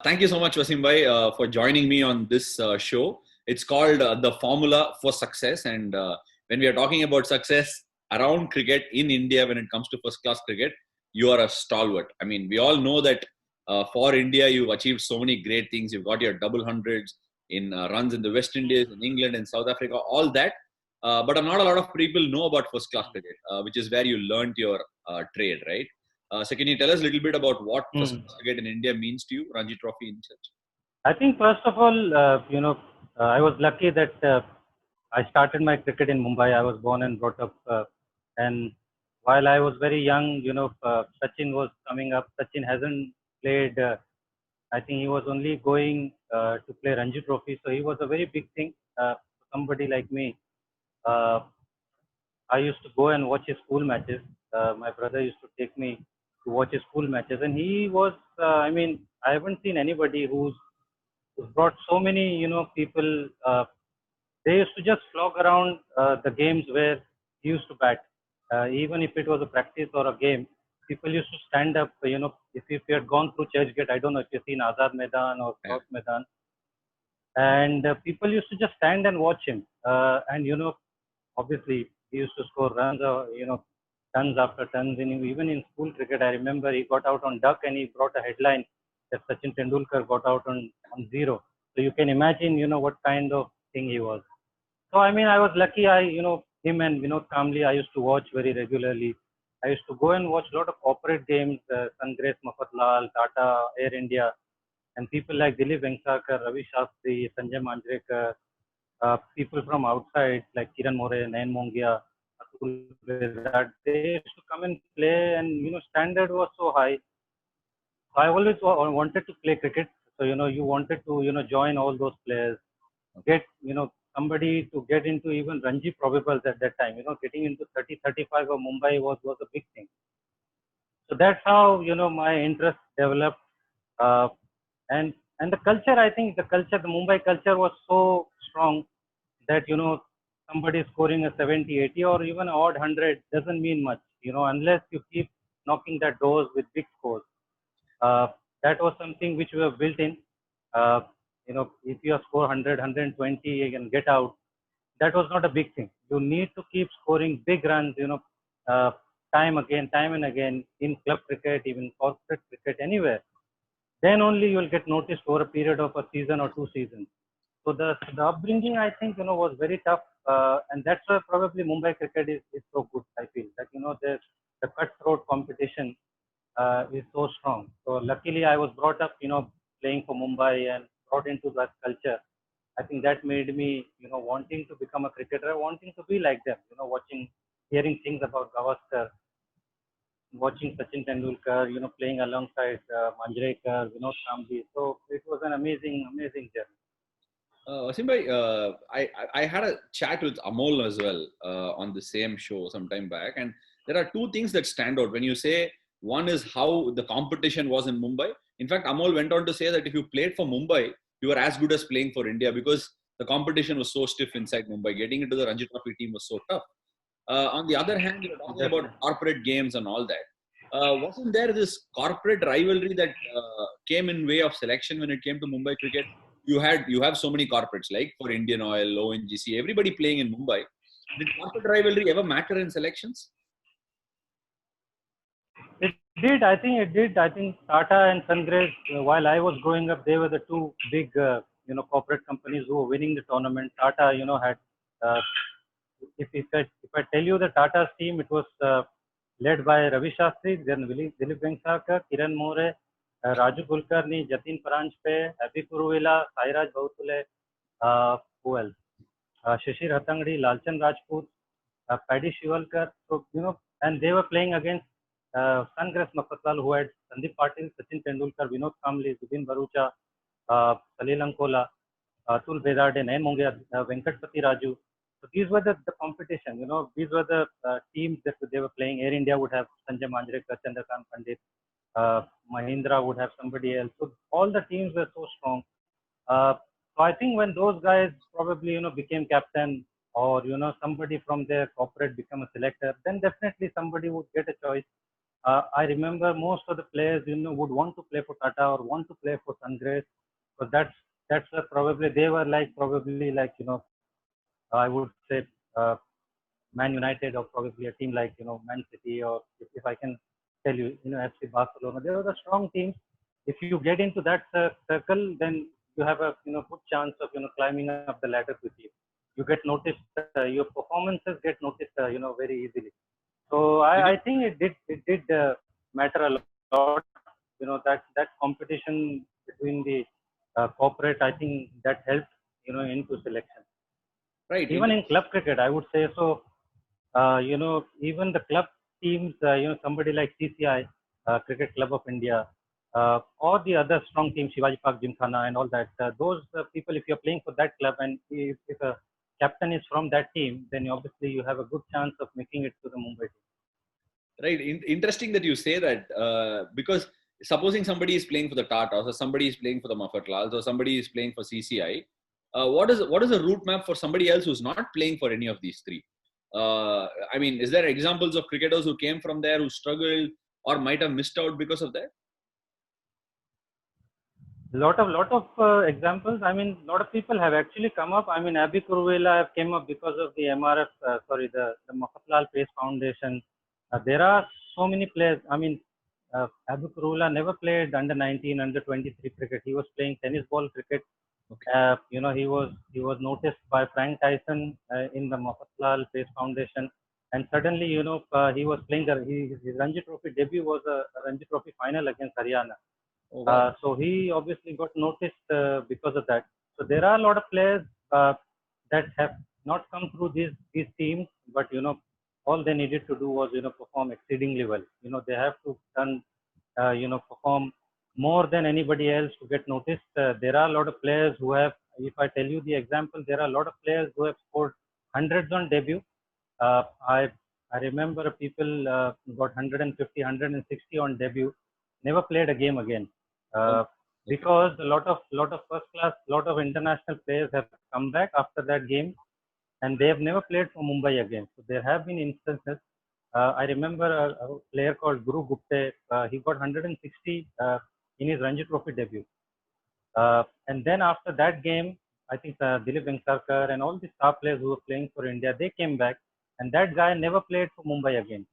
Thank you so much, Wasim Bhai, for joining me on this show. It's called The Formula for Success. And when we are talking about success around cricket in India, when it comes to first class cricket, you are a stalwart. I mean, we all know that for India, you've achieved so many great things. You've got your double hundreds in runs in the West Indies, in England, in South Africa, all that. But not a lot of people know about first class cricket, which is where you learned your trade, right? So can you tell us a little bit about what first class cricket in India means to you, Ranji Trophy in such? I think first of all, I was lucky that I started my cricket in Mumbai. I was born and brought up, and while I was very young, Sachin was coming up. Sachin hasn't played. I think he was only going to play Ranji Trophy, so he was a very big thing. For somebody like me, uh, I used to go and watch his school matches. My brother used to take me to watch his school matches, and he was. I haven't seen anybody who's brought so many, people. They used to just flock around the games where he used to bat. Even if it was a practice or a game, people used to stand up. If you had gone through Churchgate, I don't know if you've seen Azad Maidan or Yeah. Cross Maidan, and people used to just stand and watch him. And obviously he used to score runs, tons after tons. Even in school cricket, I remember he got out on duck and he brought a headline that Sachin Tendulkar got out on zero. So you can imagine, what kind of thing he was. So I was lucky. Him and Vinod Kamli, I used to watch very regularly. I used to go and watch a lot of corporate games, Sungrace, Mafatlal, Tata, Air India, and people like Dilip Vengsarkar, Ravi Shastri, Sanjay Manjrekar, people from outside like Kiran More, Nayan Mongia, Atul Vedad, they used to come and play, and standard was so high. So I always wanted to play cricket. So you wanted to join all those players, get somebody to get into even Ranji probables at that time. Getting into 30, 35 of Mumbai was a big thing. So that's how my interest developed, uh, and the culture. I think the Mumbai culture was so strong that somebody scoring a 70, 80, or even odd 100 doesn't mean much. Unless you keep knocking that doors with big scores. Uh, that was something which we have built in. Uh, if you score 100, 120, you can get out. That was not a big thing. You need to keep scoring big runs, uh, time and again in club cricket, even corporate cricket, anywhere. Then only you will get noticed over a period of a season or 2 seasons. So the upbringing, I think, was very tough, and that's why probably Mumbai cricket is so good. I feel that the cutthroat competition is so strong. So luckily, I was brought up, playing for Mumbai and brought into that culture. I think that made me, wanting to become a cricketer, wanting to be like them. Hearing things about Gavaskar, watching Sachin Tendulkar, playing alongside Manjrekar, Vinod Kambli. So it was an amazing, amazing journey. Wasim Bhai, I had a chat with Amol as well on the same show some time back, and there are two things that stand out when you say one is how the competition was in Mumbai. In fact, Amol went on to say that if you played for Mumbai, you were as good as playing for India because the competition was so stiff inside Mumbai. Getting into the Ranji Trophy team was so tough. On the other hand, you're talking about corporate games and all that. Wasn't there this corporate rivalry that came in way of selection when it came to Mumbai cricket? You have so many corporates like for Indian Oil, ONGC, everybody playing in Mumbai. Did corporate rivalry ever matter in selections? It did. I think it did. I think Tata and Sungrace, while I was growing up, they were the two big, corporate companies who were winning the tournament. Tata, had, uh, if I tell you the Tata's team, it was led by Ravi Shastri, then Dilip Vengsarkar, Kiran More, Raju Kulkarni, Jatin Paranjpe, Happy Kuruvilla, Sairaj Bautule, who else? Shishir Hatangdi, Lalchan Rajput, Paddy Shivalkar. So, and they were playing against Sungrace Mafatlal, who had Sandeep Patil, Sachin Tendulkar, Vinod Kamli, Zubin Barucha, Salil Ankola, Atul Vedade, Nayan Mongia, Venkatpati Raju. So these were the competition. These were the teams that they were playing. Air India would have Sanjay Manjrekar, Chandrakant Pandit. Mahindra would have somebody else. So all the teams were so strong. So I think when those guys probably became captain, or somebody from their corporate become a selector, then definitely somebody would get a choice. I remember most of the players, would want to play for Tata or want to play for Sungrace. So probably they were like probably like I would say Man United or probably a team like Man City or if I can tell you FC Barcelona. They were the strong teams. If you get into that circle, then you have a good chance of climbing up the ladder quickly. You get noticed. Your performances get noticed very easily. So Did you, I think it did matter a lot. That competition between the corporate, I think that helped into selection. right? Even in club cricket, I would say so. Even the club teams, somebody like CCI, Cricket Club of India, or the other strong teams, Shivaji Park, Gymkhana, and all that. Those people, if you're playing for that club and if a captain is from that team, then obviously you have a good chance of making it to the Mumbai team. Right. Interesting that you say that because supposing somebody is playing for the Tata or somebody is playing for the Mafatlals or somebody is playing for CCI, what is a route map for somebody else who's not playing for any of these three? I mean, is there examples of cricketers who came from there who struggled or might have missed out because of that? Lot of examples. I mean, a lot of people have actually come up. I mean, Abhi Kuruvilla have came up because of the MRF, the Mafatlal Pace Foundation. There are so many players. I mean, Abhi Kuruvilla never played under 19, under 23 cricket. He was playing tennis ball cricket. Okay. He was noticed by Frank Tyson in the Mafatlal Pace Foundation, and suddenly, he was playing. His Ranji Trophy debut was a Ranji Trophy final against Haryana. Oh, wow. So he obviously got noticed because of that. So there are a lot of players that have not come through these teams, but all they needed to do was perform exceedingly well. They have to perform more than anybody else to get noticed. There are a lot of players who have, if I tell you the example, there are a lot of players who have scored hundreds on debut. Uh, I I remember people got 150, 160 on debut, never played a game again. Oh, Uh, okay. because a lot of first class, lot of international players have come back after that game, and they have never played for Mumbai again. So there have been instances. I remember a player called Guru Gupte. He got 160 in his Ranji Trophy debut. And then after that game, I think Dilip Venkatrakar and all the star players who were playing for India, they came back, and that guy never played for Mumbai again.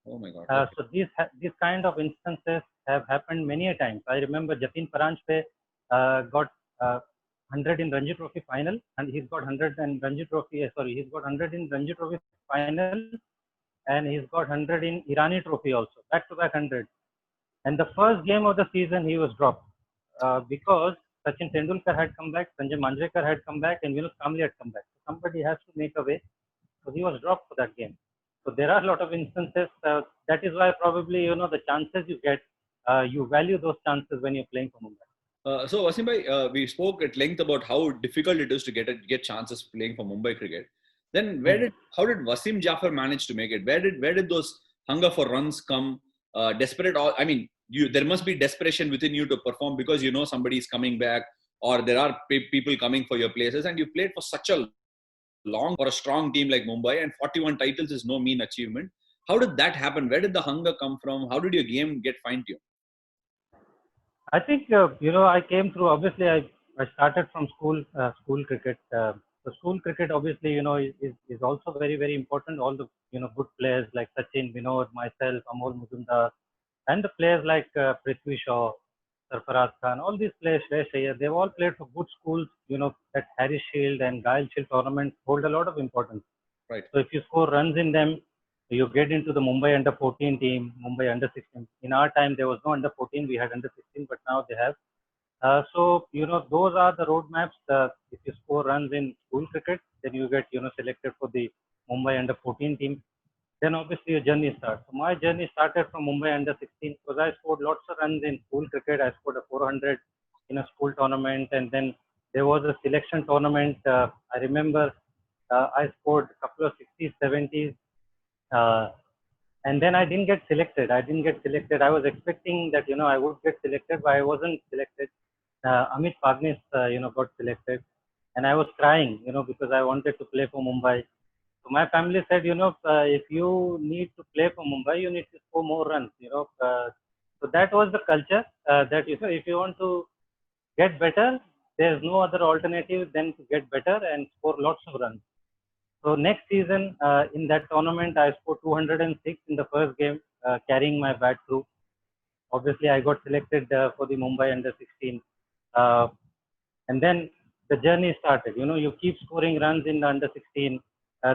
Oh my God. Okay. So these kind of instances have happened many a times. I remember Jatin Paranjpe got 100 in Ranji Trophy final, and he's got 100 in Ranji Trophy. He's got 100 in Ranji Trophy final, and he's got 100 in Irani Trophy also, back-to-back 100. And the first game of the season, he was dropped because Sachin Tendulkar had come back, Sanjay Manjrekar had come back, and Yunus Kamble had come back. So somebody has to make a way. So he was dropped for that game. So there are a lot of instances. That is why probably the chances you get, you value those chances when you're playing for Mumbai. So Wasim bhai, we spoke at length about how difficult it is to get chances playing for Mumbai cricket. Then how did Wasim Jaffer manage to make it? Where did those hunger for runs come? Desperate, I mean, there must be desperation within you to perform because somebody is coming back or there are people coming for your places, and you played for such a long for a strong team like Mumbai, and 41 titles is no mean achievement. How did that happen? Where did the hunger come from? How did your game get fine-tuned? I think I came through. Obviously, I started from school cricket. So school cricket, obviously, is also very very important. All the good players like Sachin, Vinod, myself, Amol Muzumdar, and the players like Prithvi Shaw, Sarfaraz Khan, all these players, Shreya Iyer, they've all played for good schools. That Harris Shield and Gail Shield tournaments hold a lot of importance. Right. So if you score runs in them, you get into the Mumbai under 14 team, Mumbai under 16. In our time, there was no under 14, we had under 16, but now they have. So, those are the roadmaps. If you score runs in school cricket, then you get, selected for the Mumbai under 14 team. Then obviously your journey starts. So my journey started from Mumbai under 16 because I scored lots of runs in school cricket. I scored a 400 in a school tournament, and then there was a selection tournament. I remember I scored a couple of 60s, 70s, uh, and then I didn't get selected. I was expecting that I would get selected, but I wasn't selected. Amit Pagnis, got selected, and I was crying, because I wanted to play for Mumbai. So my family said, if you need to play for Mumbai, you need to score more runs. So that was the culture that if you want to get better, there's no other alternative than to get better and score lots of runs. So next season in that tournament, I scored 206 in the first game, carrying my bat through. Obviously, I got selected for the Mumbai under 16, and then the journey started. You keep scoring runs in the under 16.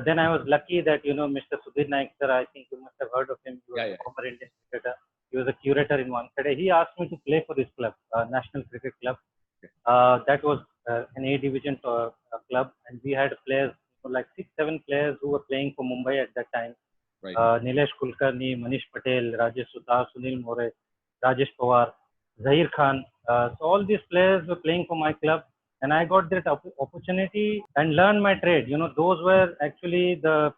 Then I was lucky that Mr. Sudhir Naik sir, I think you must have heard of him. He was a former Indian cricketer. He was a curator in Wankhede. He asked me to play for this club, National Cricket Club. That was an A division club, and we had players, like 6-7 players who were playing for Mumbai at that time. Right. Nilesh Kulkarni, Manish Patel, Rajesh Sudhar, Sunil More, Rajesh Pawar, Zahir Khan. So all these players were playing for my club, and I got that opportunity and learned my trade. Those were actually the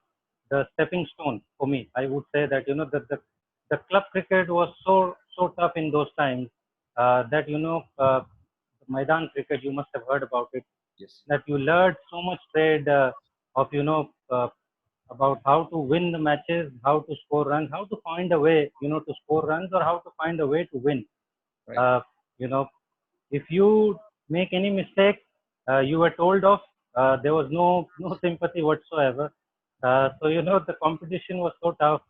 stepping stone for me. I would say that the club cricket was so tough in those times that the Maidan cricket, you must have heard about it. Yes. That you learned so much trade of about how to win the matches, how to score runs, how to find a way to score runs, or how to find a way to win. Right. If you make any mistake, you were told off. There was no sympathy whatsoever. So the competition was so tough.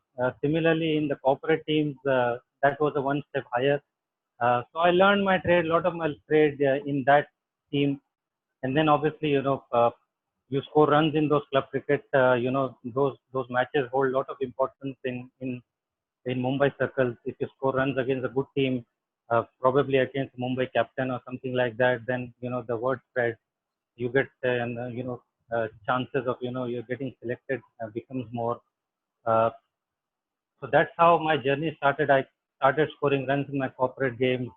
Similarly, in the corporate teams, that was a one step higher. So I learned my trade, a lot of my trade in that team, and then obviously you score runs in those club cricket. Those matches hold a lot of importance in Mumbai circles. If you score runs against a good team, probably against Mumbai captain or something like that, then the word spreads. You get chances of you're getting selected becomes more. So that's how my journey started. I started scoring runs in my corporate games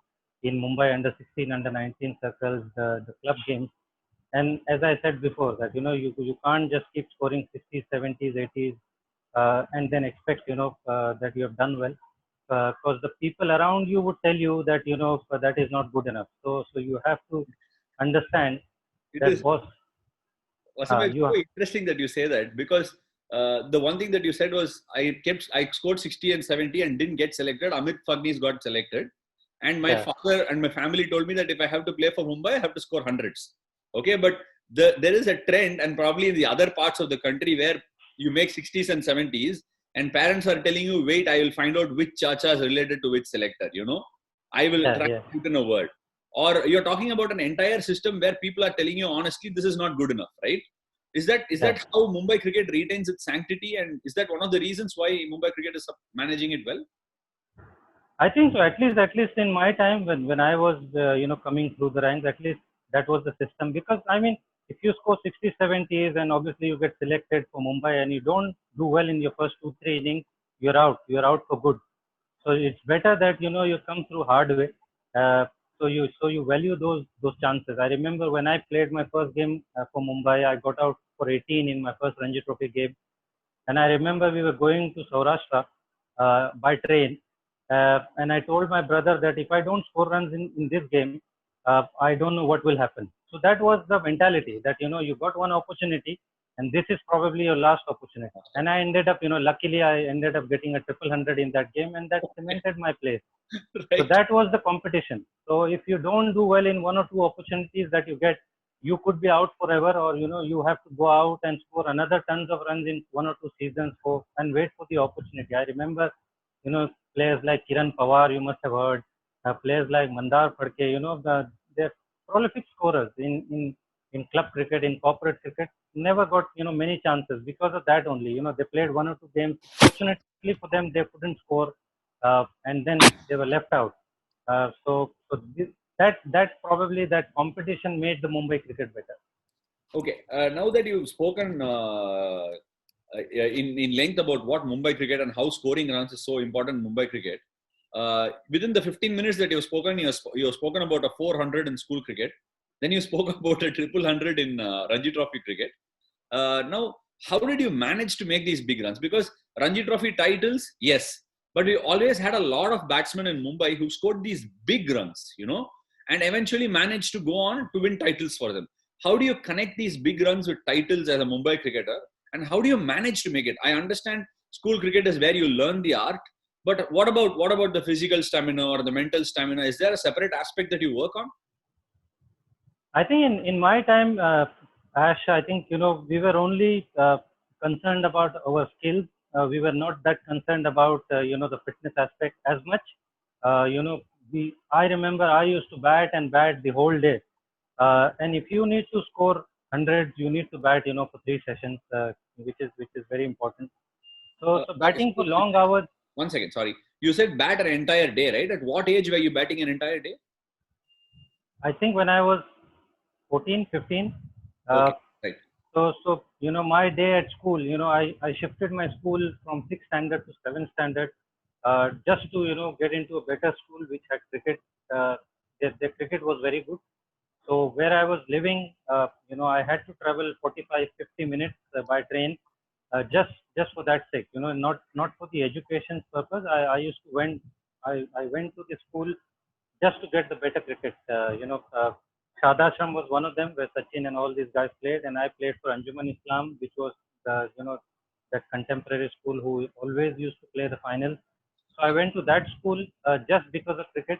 in Mumbai under 16, under 19 circles, the club games. And as I said before, that you can't just keep scoring 60s, 70s, 80s, and then expect that you have done well, because the people around you would tell you that that is not good enough. So you have to understand It that is. boss. It's so interesting that you say that, because the one thing that you said was I scored 60 and 70 and didn't get selected. Amit Fagnis got selected, and my father and my family told me that if I have to play for Mumbai, I have to score hundreds. Okay, but there is a trend, and probably in the other parts of the country, where you make 60s and 70s, and parents are telling you, wait, I will find out which chacha is related to which selector. I will try to put in a word. Or you're talking about an entire system where people are telling you honestly, this is not good enough, right? Is that how Mumbai cricket retains its sanctity, and is that one of the reasons why Mumbai cricket is managing it well? I think so. At least in my time, when I was coming through the ranks, at least that was the system. Because I mean, if you score 60s, 70s, and obviously you get selected for Mumbai, and you don't do well in your first 2-3 innings, you're out. You're out for good. So it's better that you come through hard way. So you value those chances. I remember when I played my first game for Mumbai, I got out for 18 in my first Ranji Trophy game, and I remember we were going to Saurashtra by train, and I told my brother that if I don't score runs in this game, I don't know what will happen. So that was the mentality that you got one opportunity, and this is probably your last opportunity. And I ended up, luckily I ended up getting a 100 in that game, and that cemented my place. Right. So that was the competition. So if you don't do well in one or two opportunities that you get, you could be out forever, or you have to go out and score another tons of runs in 1 or 2 seasons and wait for the opportunity. I remember, players like Kiran Pawar, you must have heard, players like Mandar Phadke, they're prolific scorers in club cricket, in corporate cricket, never got many chances because of that only. They played 1 or 2 games. Fortunately for them, they couldn't score, and then they were left out. So that probably that competition made the Mumbai cricket better. Okay, now that you've spoken in length about what Mumbai cricket and how scoring runs is so important in Mumbai cricket, within the 15 minutes that you've spoken about a 400 in school cricket, then you spoke about a 100 in Ranji Trophy cricket. Now, how did you manage to make these big runs? Because Ranji Trophy titles, yes, but we always had a lot of batsmen in Mumbai who scored these big runs, and eventually managed to go on to win titles for them. How do you connect these big runs with titles as a Mumbai cricketer? And how do you manage to make it? I understand school cricket is where you learn the art, but what about the physical stamina or the mental stamina? Is there a separate aspect that you work on? I think in my time, Ash, I think, we were only concerned about our skills. We were not that concerned about, the fitness aspect as much. I remember I used to bat and bat the whole day. And if you need to score hundreds, you need to bat, for 3 sessions, which is very important. So Sorry, batting for long hours. one second, sorry. You said bat an entire day, right? At what age were you batting an entire day? I think when I was 14, 15. Okay, right. So my day at school, I shifted my school from 6th standard to 7th standard, just to, get into a better school which had cricket. The cricket was very good. So where I was living, I had to travel 45, 50 minutes by train, just for that sake, not for the education purpose. I used to I went to the school just to get the better cricket. Shadashram was one of them where Sachin and all these guys played, and I played for Anjuman Islam, which was the that contemporary school who always used to play the finals. So I went to that school just because of cricket.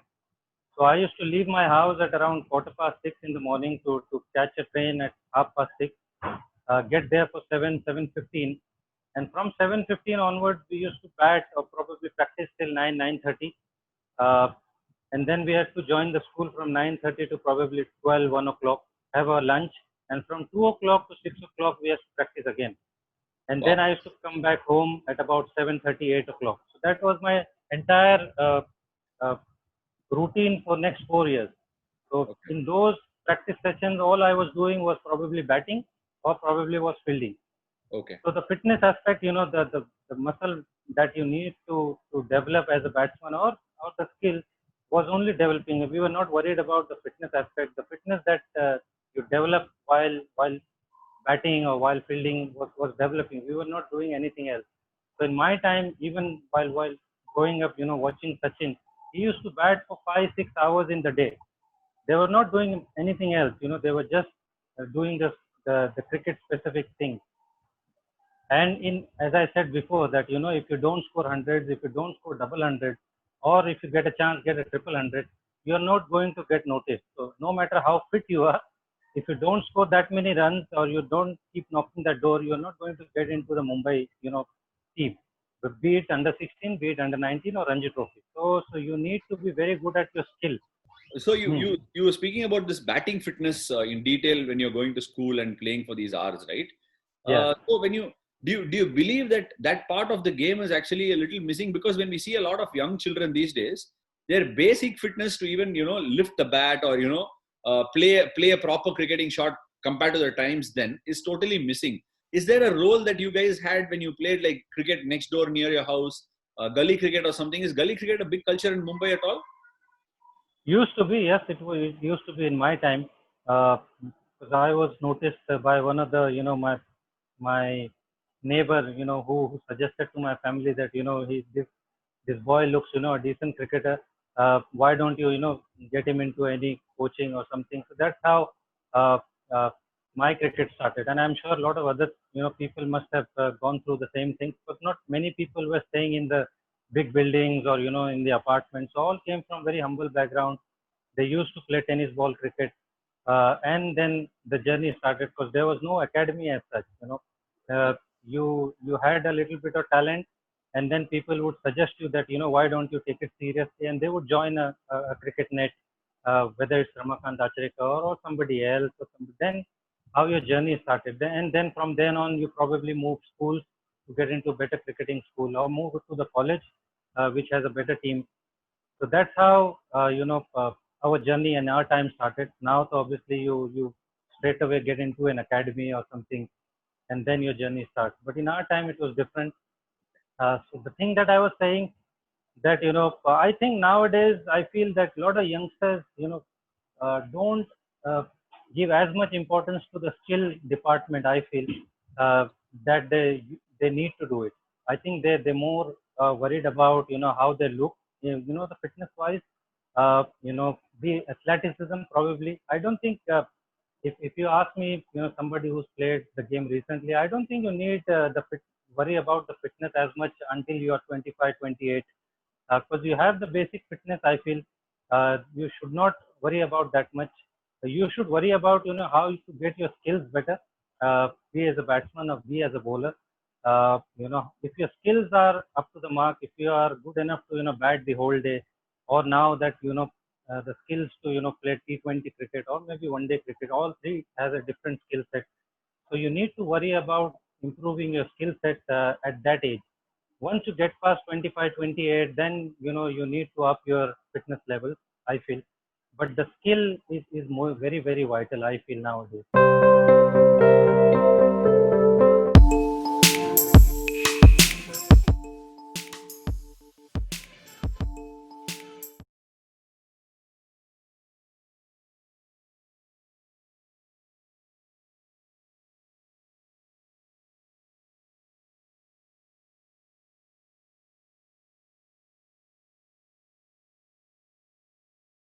So I used to leave my house at around 6:15 in the morning to catch a train at 6:30, get there for 7:15, and from 7:15 onwards we used to bat or probably practice till 9:30. Uh, and then we had to join the school from 9:30 to probably 12, 1 o'clock, have our lunch, and from 2 o'clock to 6 o'clock we had to practice again. And then I used to come back home at about 7:30, 8 o'clock. So that was my entire uh, routine for next 4 years. So in those practice sessions, all I was doing was probably batting or probably was fielding. Okay. So the fitness aspect, the muscle that you need to develop as a batsman or the skill was only developing. We were not worried about the fitness aspect. The fitness that you develop while batting or while fielding was developing. We were not doing anything else. So in my time, even while growing up, watching Sachin, he used to bat for 5, 6 hours in the day. They were not doing anything else. They were just doing the cricket specific things. And as I said before, that if you don't score hundreds, if you don't score double hundreds, or if you get a chance get a triple hundred, you're not going to get noticed. So no matter how fit you are, if you don't score that many runs or you don't keep knocking that door, you're not going to get into the Mumbai team. But be it under 16, be it under 19 or Ranji Trophy. So you need to be very good at your skill. So you were speaking about this batting fitness in detail when you're going to school and playing for these hours, right? Yeah. So when you do you believe that part of the game is actually a little missing? Because when we see a lot of young children these days, their basic fitness to even lift the bat or play a proper cricketing shot compared to the times then is totally missing. Is there a role that you guys had when you played like cricket next door near your house, gully cricket or something? Is gully cricket a big culture in Mumbai at all? Used to be, yes, it used to be in my time. Because I was noticed by one of the, my neighbor, who suggested to my family that, this boy looks, a decent cricketer. Why don't you, get him into any coaching or something? So that's how uh, uh, my cricket started. And I'm sure a lot of other, people must have gone through the same thing. But not many people were staying in the big buildings or, in the apartments. All came from very humble background. They used to play tennis ball cricket. And then the journey started because there was no academy as such. You had a little bit of talent, and then people would suggest you that why don't you take it seriously, and they would join a cricket net, whether it's Ramakant Acharika or somebody else or somebody. Then how your journey started, and then from then on you probably move schools to get into a better cricketing school or move to the college, which has a better team. So that's how our journey and our time started. Now, so obviously you straight away get into an academy or something, and then your journey starts. But in our time, it was different. So the thing that I was saying that I think nowadays I feel that a lot of youngsters don't give as much importance to the skill department. I feel that they need to do it. I think they're more worried about how they look, the fitness wise, the athleticism probably. I don't think if you ask me, somebody who's played the game recently, I don't think you need worry about the fitness as much until you are 25, 28. Because you have the basic fitness, I feel you should not worry about that much. You should worry about how to get your skills better, be as a batsman or be as a bowler. If your skills are up to the mark, if you are good enough to bat the whole day, or now that the skills to play T20 cricket or maybe one day cricket, all three has a different skill set. So you need to worry about improving your skill set at that age. Once you get past 25, 28, then you need to up your fitness level, I feel. But the skill is more very, very vital, I feel, nowadays.